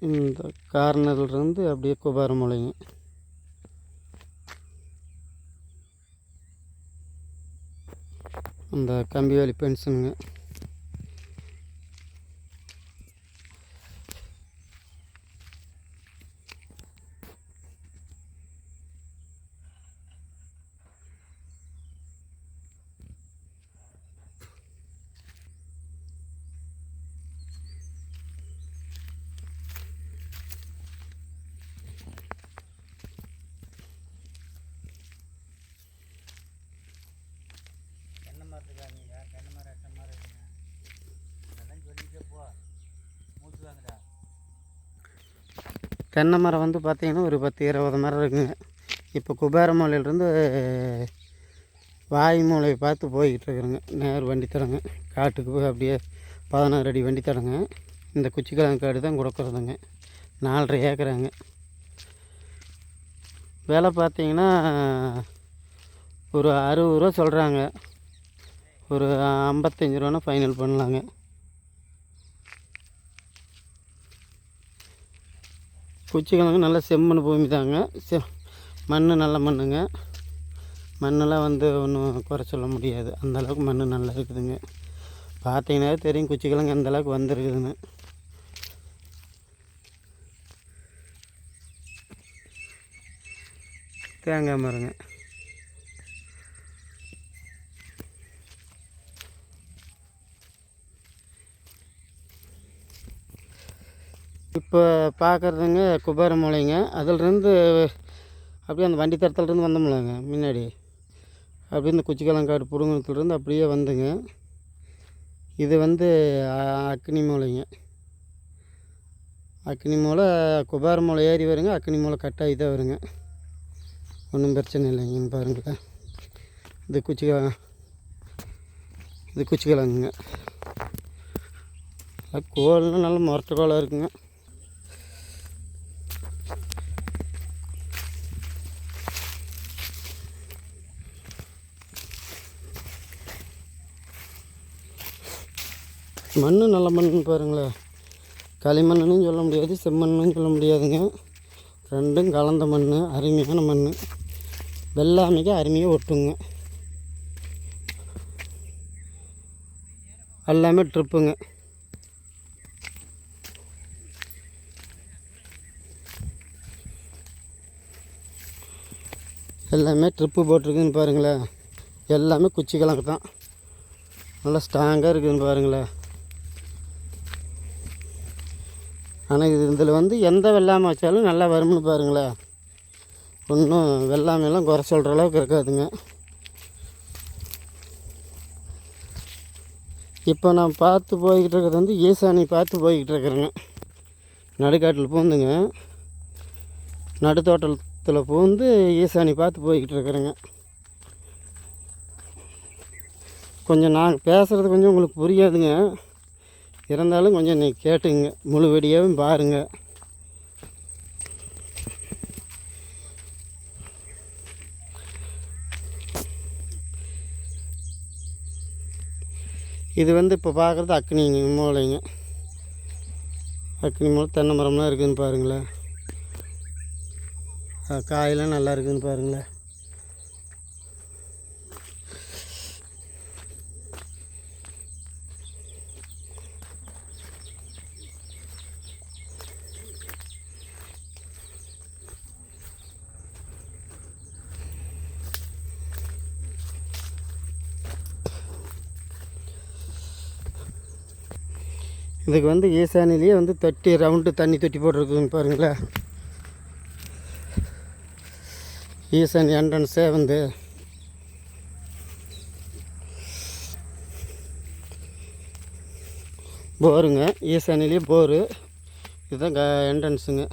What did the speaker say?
இந்த கார்னர்லேருந்து அப்படியே குபாரமலைங்க. அந்த கம்பிவேலி பென்ஷனுங்க. தென்னை மரம் வந்து பார்த்திங்கன்னா ஒரு 10-20 மரம் இருக்குங்க. இப்போ குபாரமலையிலேருந்து வாய்மூலை பார்த்து போய்கிட்டு இருக்கிறேங்க. நேர் வண்டி தடங்க, காட்டுக்கு போய் அப்படியே 16 அடி வண்டி தடங்க. இந்த குச்சிக்கிழங்கு காடு தான் கொடுக்குறதுங்க. 4.5 ஏக்கராங்க. விலை பார்த்திங்கன்னா ஒரு 60 ரூபா சொல்கிறாங்க. ஒரு 55 ரூபானா ஃபைனல் பண்ணலாங்க. குச்சிக்கிழங்கு நல்ல செம்மண் பூமி தாங்க. மண் நல்ல மண்ணுங்க. மண்ணெல்லாம் வந்து ஒன்றும் குறை சொல்ல முடியாது. அந்தளவுக்கு மண் நல்லா இருக்குதுங்க. பார்த்தீங்கன்னா தெரியும் குச்சிக்கிழங்கு அந்தளவுக்கு வந்துருக்குதுன்னு. தேங்காய் மரங்க. இப்போ பார்க்குறதுங்க குபாரமலைங்க. அதிலிருந்து அப்படியே அந்த வண்டி தரத்துலேருந்து வந்தோம்லங்க முன்னாடி, அப்படியே இந்த குச்சிக்கிழங்காடு புடுங்கினத்துலேருந்து அப்படியே வந்துங்க. இது வந்து அக்னி மூலைங்க. அக்னி மூலை குபாரமலை ஏறி வருங்க. அக்னி மூலை கட்டாகி தான் வருங்க. ஒன்றும் பிரச்சனை இல்லைங்கன்னு பாருங்களேன். இது குச்சிக்கிழங்குங்க. கோல்லாம் நல்ல மொரட்டு கோலாக இருக்குங்க. மண் நல்ல மண்ணுன்னு பாருங்களேன். களிமண்ணுன்னு சொல்ல முடியாது, செம்மண்ணுன்னு சொல்ல முடியாதுங்க. ரெண்டும் கலந்த மண், அருமையான மண். வெள்ளாமைக்கு அருமையாக ஒட்டுங்க. எல்லாமே ட்ரிப்புங்க. எல்லாமே ட்ரிப்பு போட்டிருக்குன்னு பாருங்களேன். எல்லாமே குச்சிக்கிழங்கு தான். நல்லா ஸ்ட்ராங்காக இருக்குதுன்னு பாருங்களேன். ஆனால் இதில் வந்து எந்த வெள்ளாமை வச்சாலும் நல்லா வரும்னு பாருங்களேன். ஒன்றும் வெள்ளாமையெல்லாம் குறை சொல்கிற அளவுக்கு இருக்காதுங்க. இப்போ நான் பார்த்து போய்கிட்டு இருக்கிறது வந்து ஈசானி பார்த்து போய்கிட்டு இருக்கிறேங்க. நடுக்காட்டில் பூந்துங்க, நடுத்தோட்டத்தில் பூந்து ஈசானி பார்த்து போய்கிட்டு இருக்கிறேங்க. கொஞ்சம் நான் பேசுகிறது கொஞ்சம் உங்களுக்கு புரியாதுங்க. இருந்தாலும் கொஞ்சம் நீ கேட்டுங்க, முழு வீடியோவும் பாருங்கள். இது வந்து இப்போ பார்க்குறது அக்னி மூலைங்க. அக்னி மூலை தென்னை மரம்லாம் இருக்குதுன்னு பாருங்களேன். காயெல்லாம் நல்லா இருக்குதுன்னு பாருங்களேன். இதுக்கு வந்து ஈசானிலேயே வந்து தொட்டி ரவுண்டு தண்ணி தொட்டி போட்டிருக்குன்னு பாருங்களேன். ஈசானி என்ட்ரன்ஸே வந்து போருங்க. ஈசானிலேயே போரு. இதுதான் என்ட்ரன்ஸுங்க.